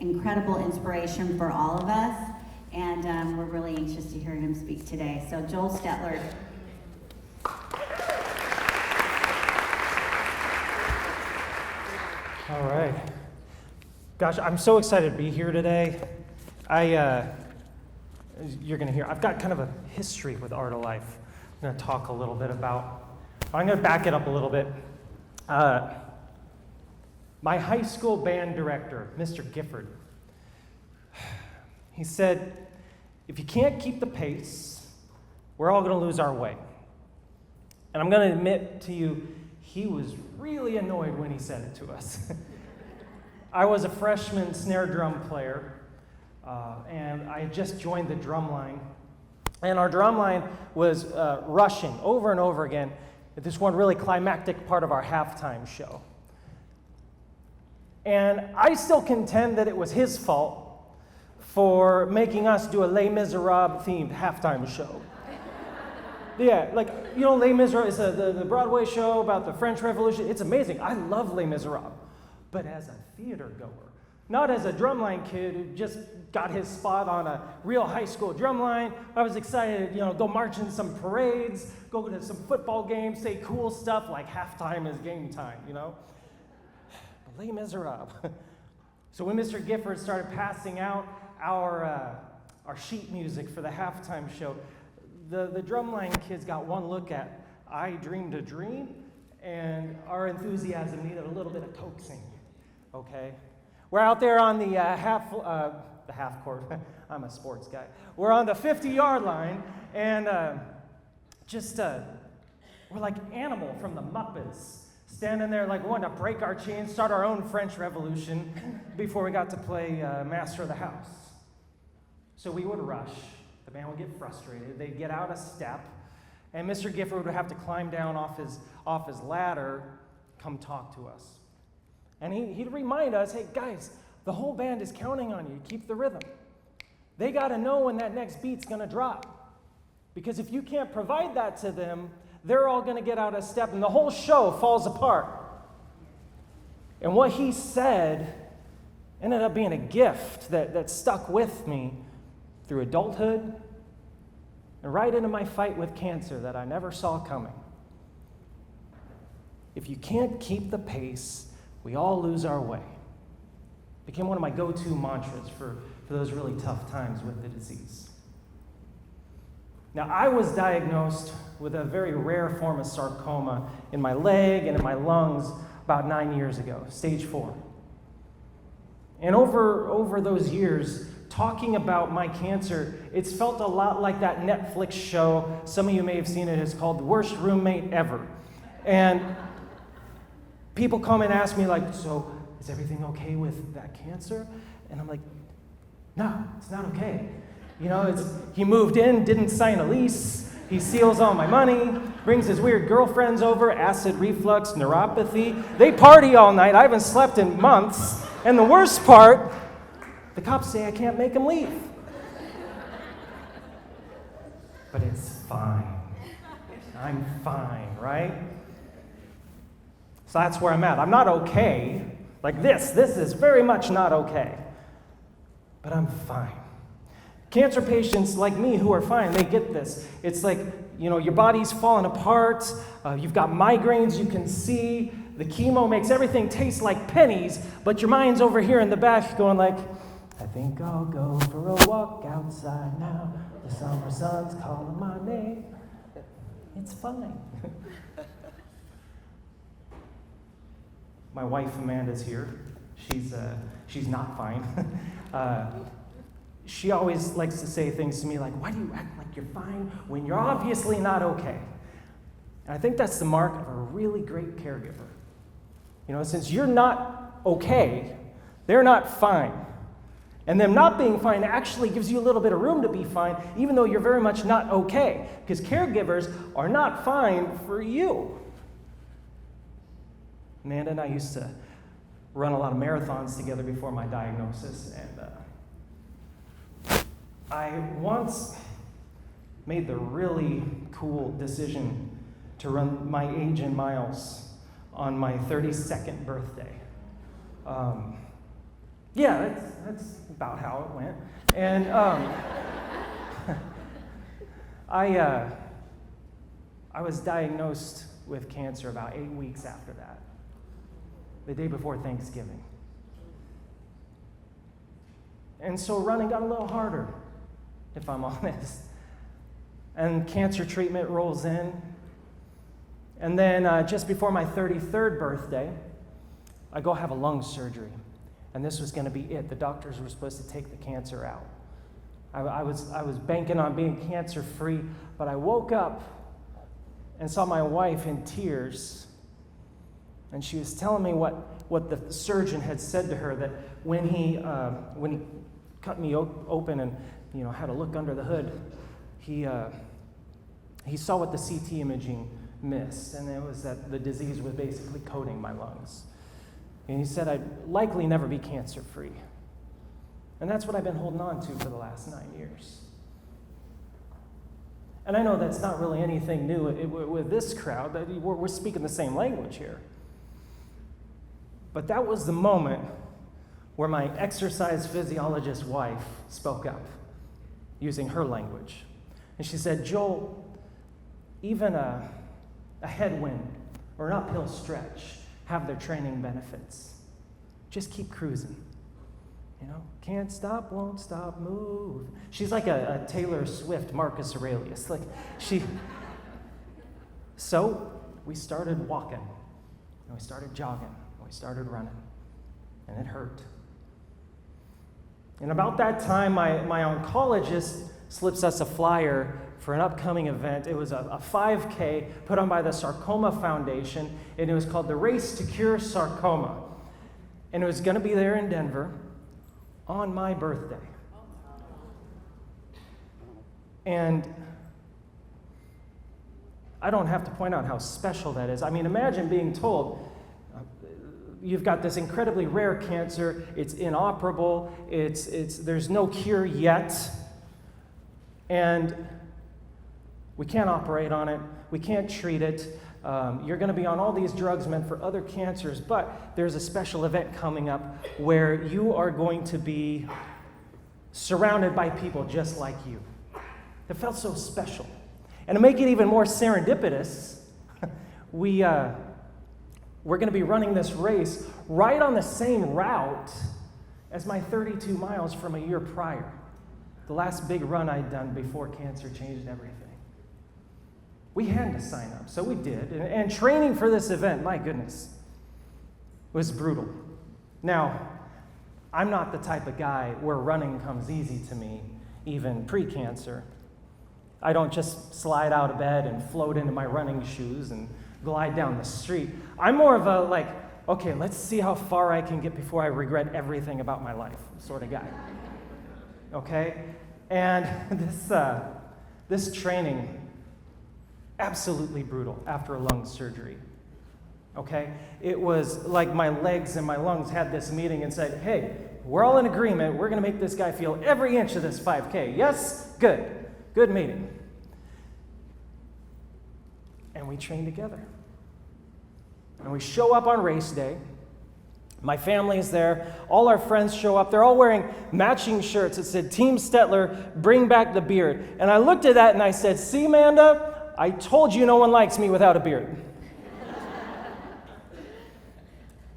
incredible inspiration for all of us, and we're really anxious to hear him speak today. So Joel Stetler. All right. Gosh, I'm so excited to be here today. You're going to hear, I've got kind of a history with Art of Life. I'm going to talk a little bit about. I'm going to back it up a little bit. My high school band director, Mr. Gifford, he said, if you can't keep the pace, we're all going to lose our way. And I'm going to admit to you, he was really annoyed when he said it to us. I was a freshman snare drum player, and I had just joined the drum line. And our drum line was rushing over and over again at this one really climactic part of our halftime show. And I still contend that it was his fault for making us do a Les Miserables themed halftime show. Yeah, like, you know, Les Miserables is the Broadway show about the French Revolution. It's amazing. I love Les Miserables. But as a theater goer, not as a drumline kid who just got his spot on a real high school drumline, I was excited, go march in some parades, go to some football games, say cool stuff like halftime is game time, But Les Miserables. So when Mr. Gifford started passing out our sheet music for the halftime show, the drumline kids got one look at I Dreamed a Dream, and our enthusiasm needed a little bit of coaxing, okay? We're out there on the half court. I'm a sports guy. We're on the 50-yard line, and we're like Animal from the Muppets, standing there like wanting to break our chains, start our own French Revolution before we got to play Master of the House. So we would rush. The band would get frustrated. They'd get out of step, and Mr. Gifford would have to climb down off his ladder, come talk to us. And he'd remind us, hey, guys, the whole band is counting on you. Keep the rhythm. They got to know when that next beat's going to drop. Because if you can't provide that to them, they're all going to get out of step, and the whole show falls apart. And what he said ended up being a gift that stuck with me through adulthood and right into my fight with cancer that I never saw coming. If you can't keep the pace, we all lose our way. It became one of my go-to mantras for those really tough times with the disease. Now, I was diagnosed with a very rare form of sarcoma in my leg and in my lungs about 9 years ago, stage 4. And over those years, talking about my cancer, it's felt a lot like that Netflix show, some of you may have seen it, it's called The Worst Roommate Ever. And people come and ask me like, so is everything okay with that cancer? And I'm like, no, it's not okay. He moved in, didn't sign a lease, he steals all my money, brings his weird girlfriends over, acid reflux, neuropathy. They party all night, I haven't slept in months. And the worst part, the cops say I can't make him leave. But it's fine. I'm fine, right? So that's where I'm at. I'm not okay. Like this is very much not okay. But I'm fine. Cancer patients like me who are fine, they get this. It's like, your body's falling apart. You've got migraines you can see. The chemo makes everything taste like pennies, but your mind's over here in the back going like, I think I'll go for a walk outside now. The summer sun's calling my name. It's fine. My wife Amanda's here. She's not fine. She always likes to say things to me like, why do you act like you're fine when you're obviously not okay? And I think that's the mark of a really great caregiver. Since you're not okay, they're not fine. And them not being fine actually gives you a little bit of room to be fine, even though you're very much not okay, because caregivers are not fine for you. Amanda and I used to run a lot of marathons together before my diagnosis, and I once made the really cool decision to run my age in miles on my 32nd birthday. That's about how it went. And I was diagnosed with cancer about 8 weeks after that, the day before Thanksgiving. And so running got a little harder, if I'm honest. And cancer treatment rolls in. And then just before my 33rd birthday, I go have a lung surgery. And this was going to be it. The doctors were supposed to take the cancer out. I was banking on being cancer-free, but I woke up and saw my wife in tears. And she was telling me what the surgeon had said to her, that when he cut me open and had a look under the hood, he saw what the CT imaging missed, and it was that the disease was basically coating my lungs. And he said I'd likely never be cancer-free. And that's what I've been holding on to for the last 9 years. And I know that's not really anything new with this crowd, that we're speaking the same language here. But that was the moment where my exercise physiologist wife spoke up, using her language. And she said, Joel, even a headwind or an uphill stretch have their training benefits. Just keep cruising. Can't stop, won't stop, move. She's like a Taylor Swift, Marcus Aurelius. So we started walking, and we started jogging, and we started running, and it hurt. And about that time, my oncologist slips us a flyer for an upcoming event. It was a 5K put on by the Sarcoma Foundation, and it was called the Race to Cure Sarcoma. And it was going to be there in Denver on my birthday. And I don't have to point out how special that is. I mean, imagine being told, you've got this incredibly rare cancer, it's inoperable, there's no cure yet, and we can't operate on it, we can't treat it, you're going to be on all these drugs meant for other cancers, but there's a special event coming up where you are going to be surrounded by people just like you. It felt so special. And to make it even more serendipitous, we're going to be running this race right on the same route as my 32 miles from a year prior, the last big run I'd done before cancer changed everything. We had to sign up, so we did. And training for this event, my goodness, was brutal. Now, I'm not the type of guy where running comes easy to me, even pre-cancer. I don't just slide out of bed and float into my running shoes and glide down the street. I'm more of a okay, let's see how far I can get before I regret everything about my life sort of guy. Okay? And this training, absolutely brutal after a lung surgery. Okay? It was like my legs and my lungs had this meeting and said, hey, we're all in agreement. We're going to make this guy feel every inch of this 5K. Yes? Good. Good meeting. And we train together. And we show up on race day. My family is there. All our friends show up. They're all wearing matching shirts that said, Team Stetler, bring back the beard. And I looked at that and I said, see, Amanda, I told you no one likes me without a beard.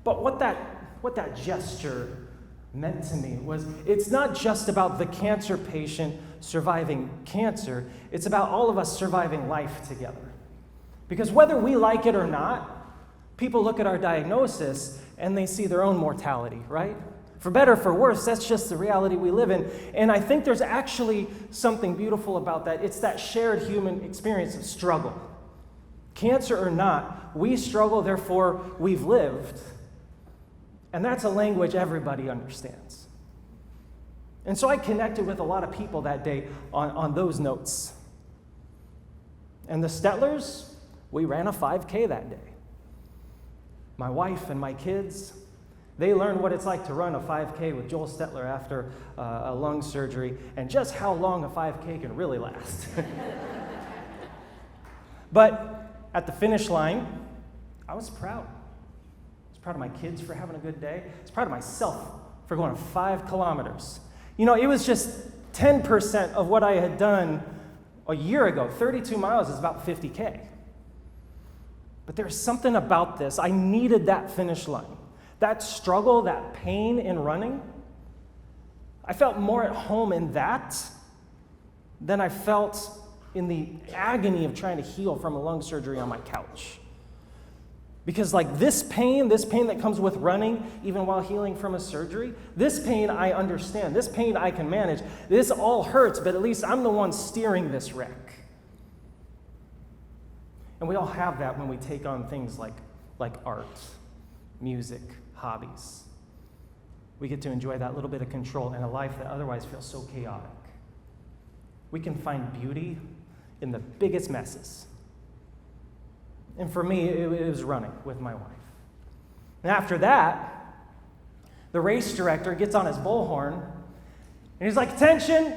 But what that gesture meant to me was, it's not just about the cancer patient surviving cancer. It's about all of us surviving life together. Because whether we like it or not, people look at our diagnosis and they see their own mortality, right? For better or for worse, that's just the reality we live in. And I think there's actually something beautiful about that. It's that shared human experience of struggle. Cancer or not, we struggle, therefore we've lived. And that's a language everybody understands. And so I connected with a lot of people that day on those notes. And the Stetlers, we ran a 5K that day. My wife and my kids, they learned what it's like to run a 5K with Joel Stetler after a lung surgery, and just how long a 5K can really last. But at the finish line, I was proud. I was proud of my kids for having a good day. I was proud of myself for going 5 kilometers. You know, it was just 10% of what I had done a year ago. 32 miles is about 50K. But there's something about this. I needed that finish line. That struggle, that pain in running, I felt more at home in that than I felt in the agony of trying to heal from a lung surgery on my couch. Because like this pain that comes with running, even while healing from a surgery, this pain I understand. This pain I can manage. This all hurts, but at least I'm the one steering this wreck. And we all have that when we take on things like art, music, hobbies. We get to enjoy that little bit of control in a life that otherwise feels so chaotic. We can find beauty in the biggest messes. And for me, it was running with my wife. And after that, the race director gets on his bullhorn, and he's like, "Attention,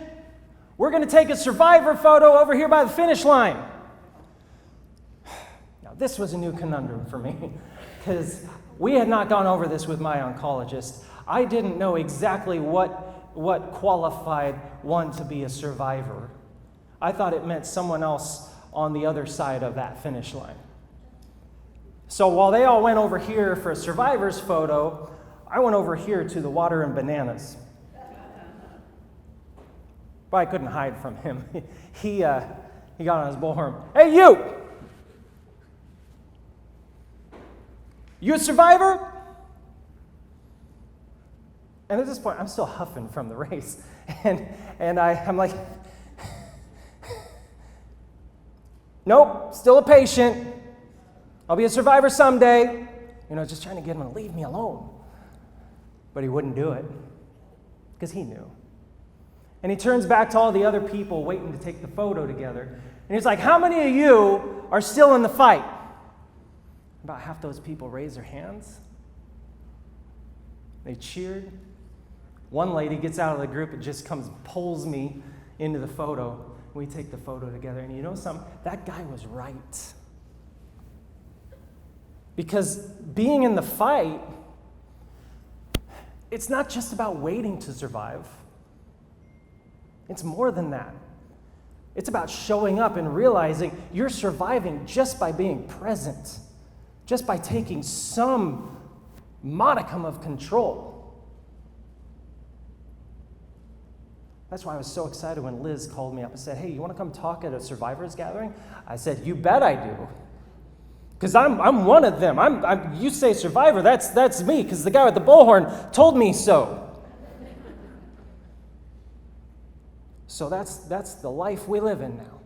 we're going to take a survivor photo over here by the finish line." Now, this was a new conundrum for me, because we had not gone over this with my oncologist. I didn't know exactly what qualified one to be a survivor. I thought it meant someone else on the other side of that finish line. So while they all went over here for a survivor's photo, I went over here to the water and bananas. But I couldn't hide from him. He got on his bullhorn. "Hey, you! You a survivor?" And at this point, I'm still huffing from the race. And I'm like, "Nope, still a patient. I'll be a survivor someday." You know, just trying to get him to leave me alone. But he wouldn't do it, because he knew. And he turns back to all the other people waiting to take the photo together. And he's like, "How many of you are still in the fight?" About half those people raised their hands. They cheered. One lady gets out of the group and just pulls me into the photo. We take the photo together. And you know something? That guy was right. Because being in the fight, it's not just about waiting to survive. It's more than that. It's about showing up and realizing you're surviving just by being present, just by taking some modicum of control. That's why I was so excited when Liz called me up and said, "Hey, you want to come talk at a survivors gathering?" I said, "You bet I do. Because I'm one of them. You say survivor, that's me, because the guy with the bullhorn told me so." So that's the life we live in now.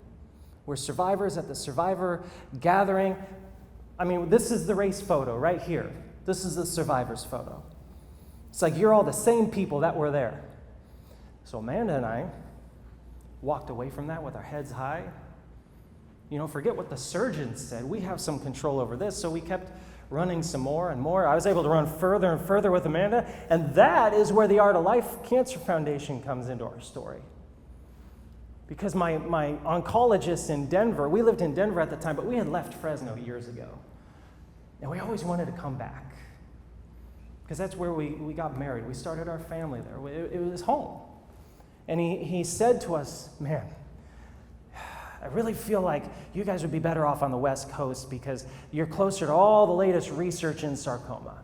We're survivors at the survivor gathering. I mean, this is the race photo right here. This is the survivors photo. It's like you're all the same people that were there. So Amanda and I walked away from that with our heads high. You know, forget what the surgeon said. We have some control over this, so we kept running some more and more. I was able to run further and further with Amanda, and that is where the Art of Life Cancer Foundation comes into our story. Because my oncologist in Denver, we lived in Denver at the time, but we had left Fresno years ago. And we always wanted to come back. Because that's where we got married. We started our family there. It was home. And he said to us, "Man, I really feel like you guys would be better off on the West Coast because you're closer to all the latest research in sarcoma.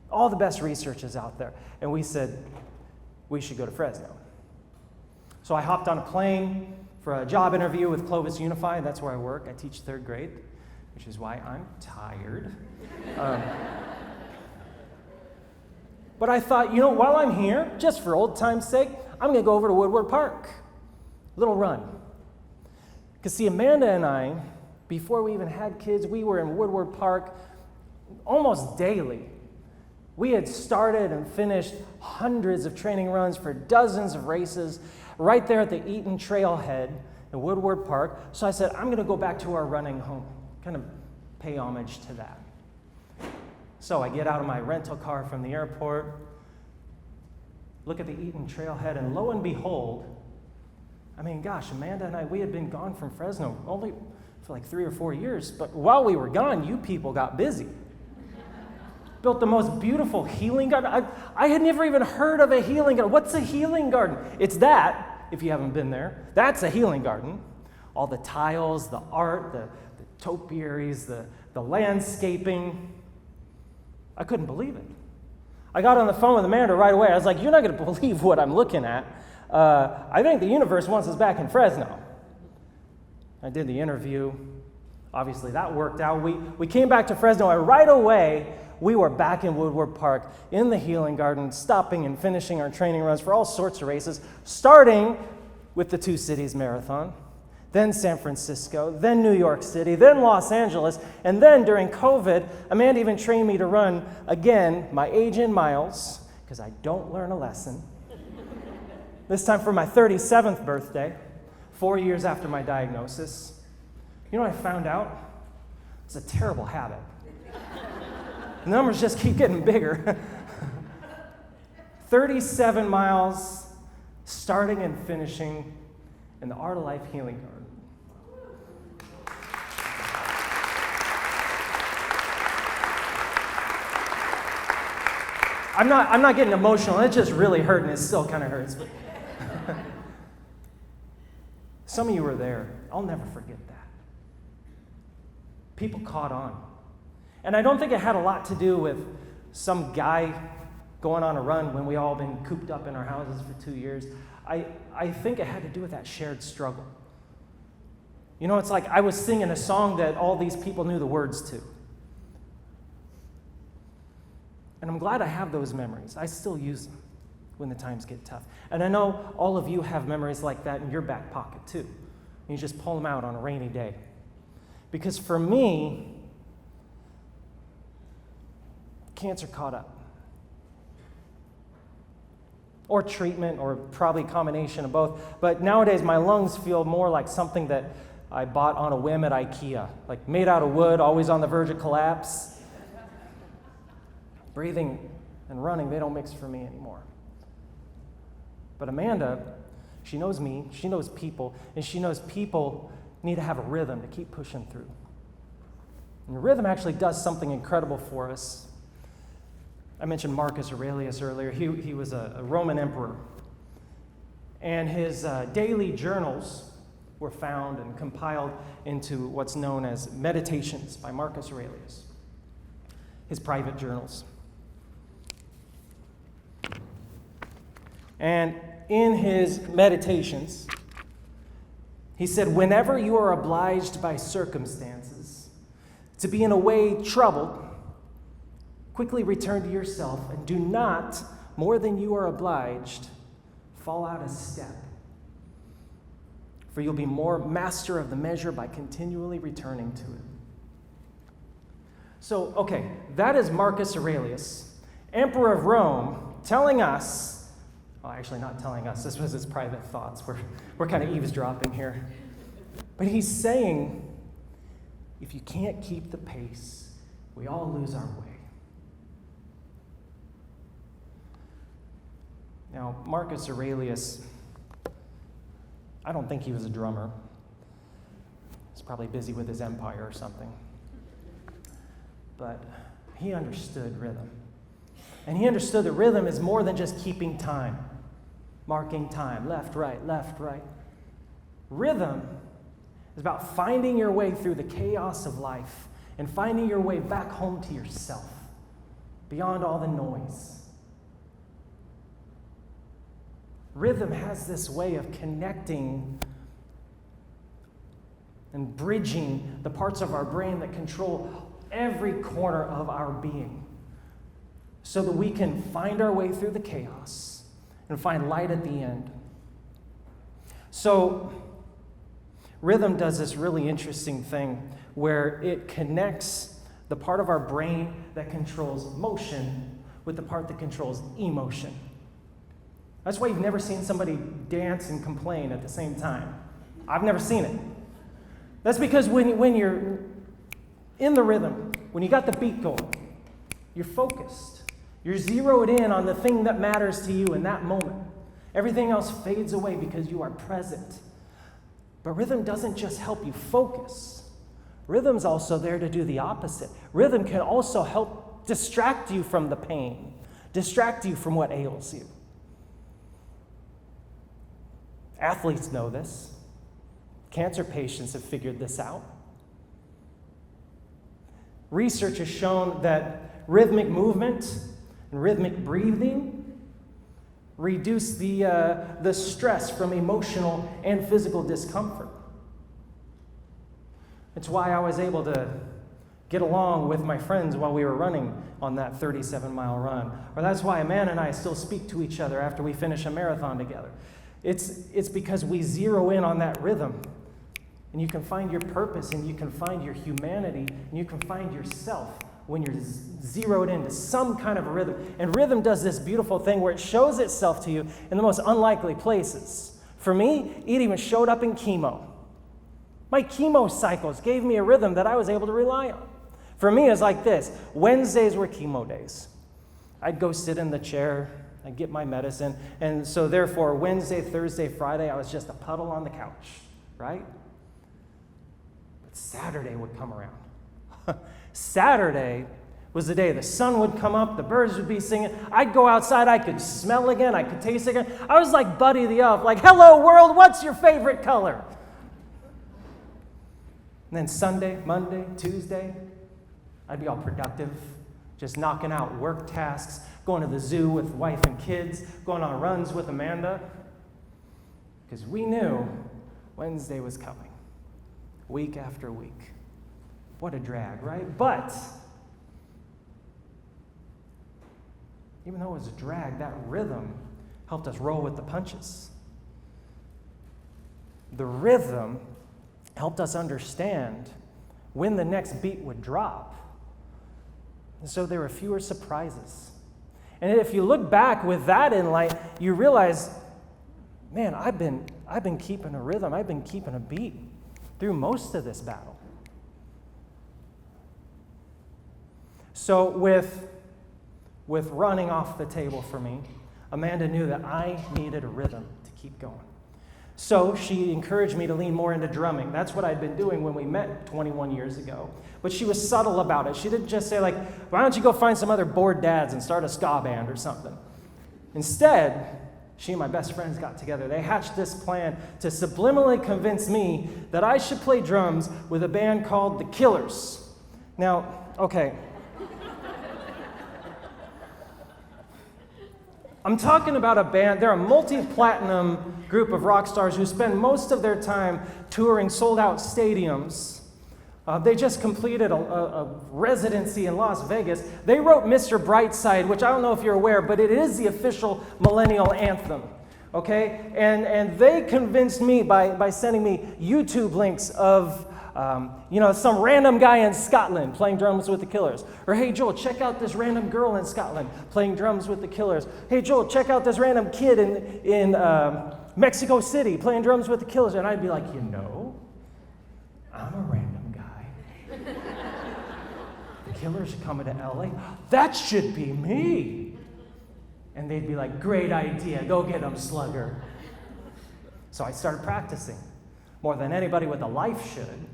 All the best research is out there." And we said, we should go to Fresno. So I hopped on a plane for a job interview with Clovis Unified. That's where I work. I teach 3rd grade, which is why I'm tired. But I thought, you know, while I'm here, just for old time's sake, I'm going to go over to Woodward Park. Little run. Because see, Amanda and I, before we even had kids, we were in Woodward Park almost daily. We had started and finished hundreds of training runs for dozens of races right there at the Eaton Trailhead in Woodward Park. So I said, I'm going to go back to our running home, kind of pay homage to that. So I get out of my rental car from the airport, look at the Eaton Trailhead, and lo and behold, I mean, gosh, Amanda and I, we had been gone from Fresno only for like 3 or 4 years, but while we were gone, you people got busy. built the most beautiful healing garden. I had never even heard of a healing garden. What's a healing garden? It's that, if you haven't been there, that's a healing garden. All the tiles, the art, the topiaries, the landscaping. I couldn't believe it. I got on the phone with Amanda right away. I was like, you're not going to believe what I'm looking at. I think the universe wants us back in Fresno. I did the interview. Obviously, that worked out. We came back to Fresno, and right away, we were back in Woodward Park in the healing garden, stopping and finishing our training runs for all sorts of races, starting with the Two Cities Marathon, then San Francisco, then New York City, then Los Angeles, and then during COVID, Amanda even trained me to run, again, my age in miles, because I don't learn a lesson. This time for my 37th birthday, 4 years after my diagnosis. You know what I found out? It's a terrible habit. The numbers just keep getting bigger. 37 miles, starting and finishing in the Art of Life Healing Garden. I'm not getting emotional. It just really hurt, and it still kind of hurts. But some of you were there. I'll never forget that. People caught on. And I don't think it had a lot to do with some guy going on a run when we all been cooped up in our houses for 2 years. I think it had to do with that shared struggle. You know, it's like I was singing a song that all these people knew the words to. And I'm glad I have those memories. I still use them when the times get tough. And I know all of you have memories like that in your back pocket too. And you just pull them out on a rainy day. Because for me, cancer caught up. Or treatment, or probably a combination of both. But nowadays, my lungs feel more like something that I bought on a whim at IKEA. Like made out of wood, always on the verge of collapse. Breathing and running, they don't mix for me anymore. But Amanda, she knows me, she knows people, and she knows people need to have a rhythm to keep pushing through. And the rhythm actually does something incredible for us. I mentioned Marcus Aurelius earlier. He was a Roman emperor. And his daily journals were found and compiled into what's known as Meditations by Marcus Aurelius, his private journals. And in his meditations, he said, whenever you are obliged by circumstances to be in a way troubled, quickly return to yourself and do not, more than you are obliged, fall out of step. For you'll be more master of the measure by continually returning to it. So, okay, that is Marcus Aurelius, Emperor of Rome, telling us, well, actually not telling us, this was his private thoughts. We're kind of eavesdropping here. But he's saying, if you can't keep the pace, we all lose our way. Now, Marcus Aurelius, I don't think he was a drummer. He's probably busy with his empire or something. But he understood rhythm. And he understood that rhythm is more than just keeping time, marking time, left, right, left, right. Rhythm is about finding your way through the chaos of life and finding your way back home to yourself, beyond all the noise. Rhythm has this way of connecting and bridging the parts of our brain that control every corner of our being, so that we can find our way through the chaos and find light at the end. So, rhythm does this really interesting thing where it connects the part of our brain that controls motion with the part that controls emotion. That's why you've never seen somebody dance and complain at the same time. I've never seen it. That's because when you're in the rhythm, when you got the beat going, you're focused. You're zeroed in on the thing that matters to you in that moment. Everything else fades away because you are present. But rhythm doesn't just help you focus. Rhythm's also there to do the opposite. Rhythm can also help distract you from the pain, distract you from what ails you. Athletes know this. Cancer patients have figured this out. Research has shown that rhythmic movement and rhythmic breathing reduce the stress from emotional and physical discomfort. It's why I was able to get along with my friends while we were running on that 37-mile run. Or that's why Amanda and I still speak to each other after we finish a marathon together. It's because we zero in on that rhythm. And you can find your purpose, and you can find your humanity, and you can find yourself when you're zeroed into some kind of a rhythm. And rhythm does this beautiful thing where it shows itself to you in the most unlikely places. For me, it even showed up in chemo. My chemo cycles gave me a rhythm that I was able to rely on. For me, it's like this. Wednesdays were chemo days. I'd go sit in the chair, I'd get my medicine, and so therefore Wednesday, Thursday, Friday, I was just a puddle on the couch, right? Saturday would come around. Saturday was the day the sun would come up, the birds would be singing. I'd go outside, I could smell again, I could taste again. I was like Buddy the Elf, like, hello world, what's your favorite color? And then Sunday, Monday, Tuesday, I'd be all productive, just knocking out work tasks, going to the zoo with wife and kids, going on runs with Amanda, because we knew Wednesday was coming. Week after week. What a drag, right? But even though it was a drag, that rhythm helped us roll with the punches. The rhythm helped us understand when the next beat would drop. And so there were fewer surprises. And if you look back with that in light, you realize, man, I've been keeping a rhythm. I've been keeping a beat through most of this battle. So with running off the table for me, Amanda knew that I needed a rhythm to keep going. So she encouraged me to lean more into drumming. That's what I'd been doing when we met 21 years ago. But she was subtle about it. She didn't just say, like, why don't you go find some other bored dads and start a ska band or something. Instead, she and my best friends got together. They hatched this plan to subliminally convince me that I should play drums with a band called The Killers. Now, okay. I'm talking about a band. They're a multi-platinum group of rock stars who spend most of their time touring sold-out stadiums. They just completed a residency in Las Vegas. They wrote Mr. Brightside, which I don't know if you're aware, but it is the official millennial anthem, okay? And they convinced me by sending me YouTube links of, some random guy in Scotland playing drums with the Killers. Or, hey, Joel, check out this random girl in Scotland playing drums with the Killers. Hey, Joel, check out this random kid in Mexico City playing drums with the Killers. And I'd be like, I'm a random guy. The Killers are coming to LA. That should be me. And they'd be like, great idea. Go get them, slugger. So I started practicing more than anybody with a life should.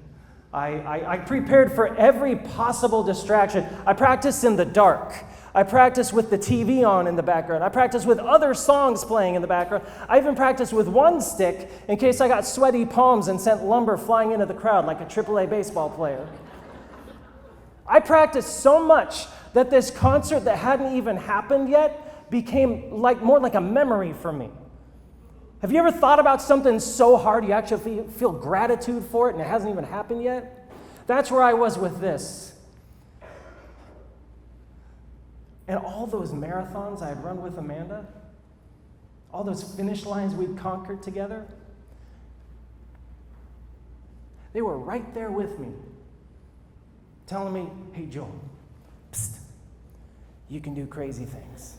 I prepared for every possible distraction. I practiced in the dark. I practiced with the TV on in the background. I practiced with other songs playing in the background. I even practiced with one stick in case I got sweaty palms and sent lumber flying into the crowd like a AAA baseball player. I practiced so much that this concert that hadn't even happened yet became more like a memory for me. Have you ever thought about something so hard you actually feel gratitude for it and it hasn't even happened yet? That's where I was with this. And all those marathons I had run with Amanda, all those finish lines we'd conquered together, they were right there with me, telling me, hey, Joel, psst, you can do crazy things.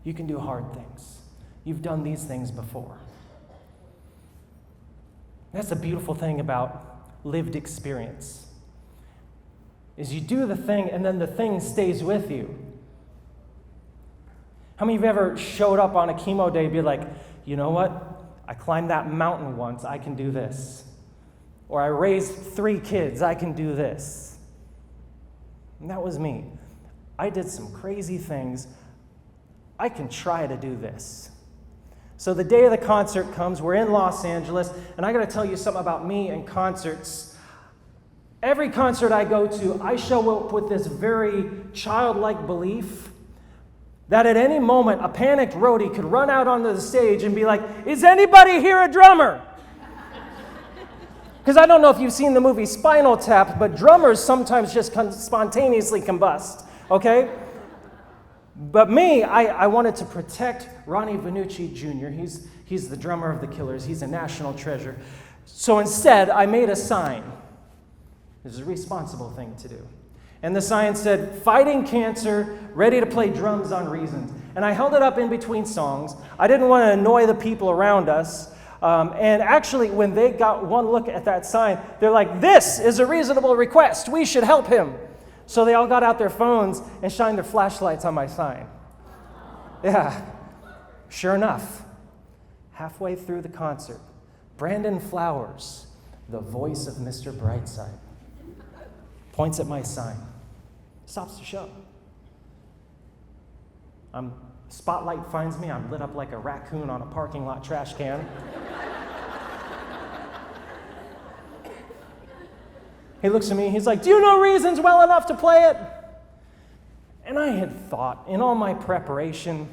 You can do hard things. You've done these things before. That's the beautiful thing about lived experience, is you do the thing and then the thing stays with you. How many of you ever showed up on a chemo day and be like, you know what? I climbed that mountain once, I can do this. Or I raised 3 kids, I can do this. And that was me. I did some crazy things. I can try to do this. So the day of the concert comes, we're in Los Angeles, and I gotta tell you something about me and concerts. Every concert I go to, I show up with this very childlike belief that at any moment a panicked roadie could run out onto the stage and be like, "Is anybody here a drummer?" Because I don't know if you've seen the movie Spinal Tap, but drummers sometimes just spontaneously combust, okay? But me, I wanted to protect Ronnie Vannucci Jr. He's the drummer of the Killers. He's a national treasure. So instead, I made a sign. This is a responsible thing to do. And the sign said, "Fighting cancer, ready to play drums on reasons." And I held it up in between songs. I didn't want to annoy the people around us. And actually, when they got one look at that sign, they're like, "This is a reasonable request. We should help him." So they all got out their phones and shined their flashlights on my sign. Yeah, sure enough, halfway through the concert, Brandon Flowers, the voice of Mr. Brightside, points at my sign, stops the show. Spotlight finds me, I'm lit up like a raccoon on a parking lot trash can. He looks at me, he's like, "Do you know Reasons well enough to play it?" And I had thought, in all my preparation,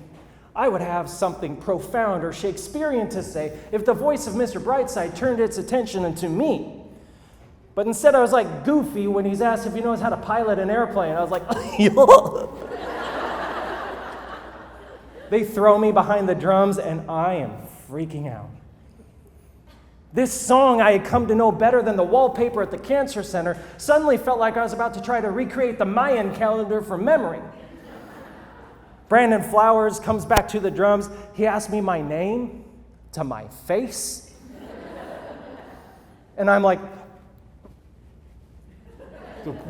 I would have something profound or Shakespearean to say if the voice of Mr. Brightside turned its attention to me. But instead I was like Goofy when he's asked if he knows how to pilot an airplane. I was like, They throw me behind the drums and I am freaking out. This song I had come to know better than the wallpaper at the cancer center suddenly felt like I was about to try to recreate the Mayan calendar from memory. Brandon Flowers comes back to the drums. He asked me my name to my face. And I'm like,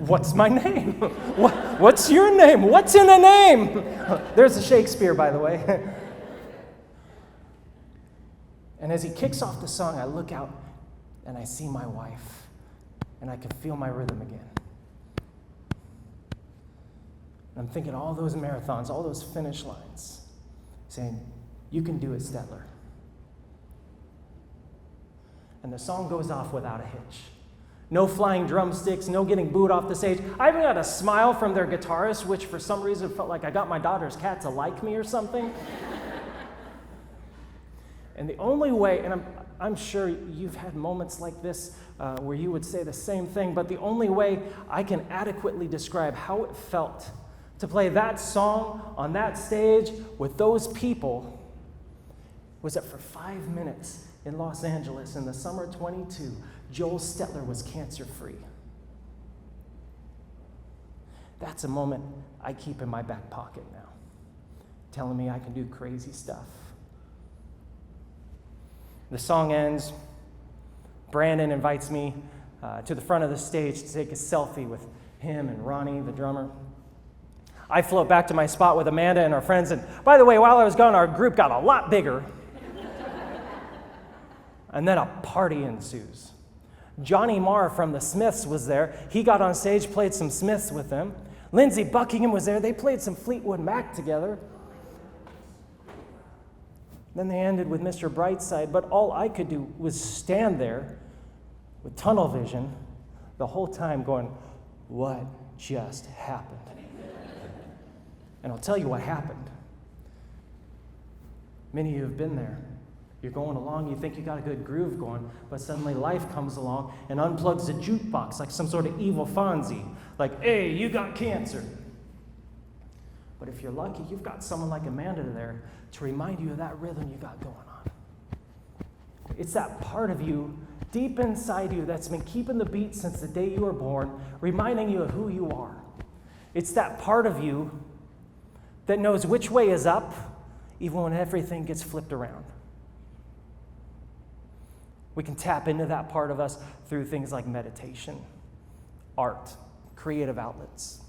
"What's my name? What's your name? What's in a name?" There's a Shakespeare, by the way. And as he kicks off the song, I look out and I see my wife, and I can feel my rhythm again. And I'm thinking all those marathons, all those finish lines, saying, "You can do it, Stetler." And the song goes off without a hitch. No flying drumsticks, no getting booed off the stage. I even got a smile from their guitarist, which for some reason felt like I got my daughter's cat to like me or something. And the only way, and I'm sure you've had moments like this where you would say the same thing, but the only way I can adequately describe how it felt to play that song on that stage with those people was that for 5 minutes in Los Angeles in the summer 22, Joel Stetler was cancer-free. That's a moment I keep in my back pocket now, telling me I can do crazy stuff. The song ends. Brandon invites me to the front of the stage to take a selfie with him and Ronnie, the drummer. I float back to my spot with Amanda and our friends, and by the way, while I was gone, our group got a lot bigger. And then a party ensues. Johnny Marr from the Smiths was there. He got on stage, played some Smiths with them. Lindsey Buckingham was there. They played some Fleetwood Mac together. Then they ended with Mr. Brightside, but all I could do was stand there with tunnel vision the whole time going, "What just happened?" And I'll tell you what happened. Many of you have been there. You're going along, you think you got a good groove going, but suddenly life comes along and unplugs the jukebox like some sort of evil Fonzie. Like, "Hey, you got cancer." But if you're lucky, you've got someone like Amanda there to remind you of that rhythm you got going on. It's that part of you, deep inside you, that's been keeping the beat since the day you were born, reminding you of who you are. It's that part of you that knows which way is up, even when everything gets flipped around. We can tap into that part of us through things like meditation, art, creative outlets,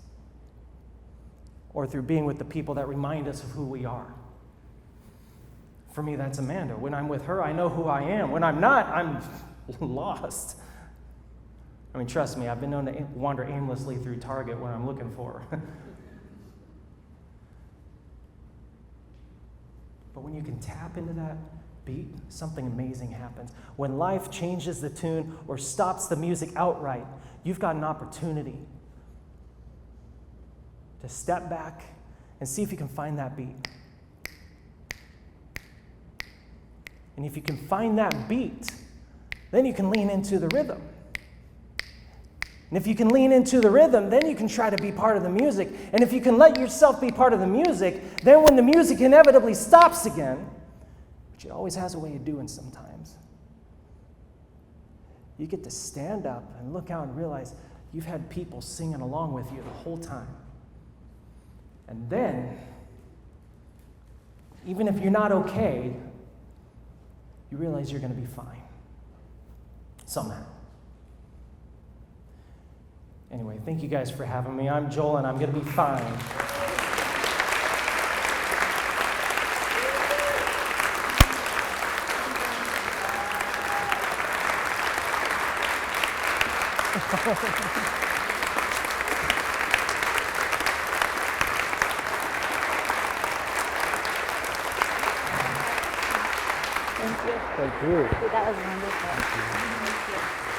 or through being with the people that remind us of who we are. For me, that's Amanda. When I'm with her, I know who I am. When I'm not, I'm lost. I mean, trust me, I've been known to wander aimlessly through Target when I'm looking for her. But when you can tap into that beat, something amazing happens. When life changes the tune or stops the music outright, you've got an opportunity to step back and see if you can find that beat. And if you can find that beat, then you can lean into the rhythm. And if you can lean into the rhythm, then you can try to be part of the music. And if you can let yourself be part of the music, then when the music inevitably stops again, which it always has a way of doing sometimes, you get to stand up and look out and realize you've had people singing along with you the whole time. And then, even if you're not okay, you realize you're going to be fine. Somehow. Anyway, thank you guys for having me. I'm Joel, and I'm going to be fine. Thank you. Thank you. That was wonderful. Thank you.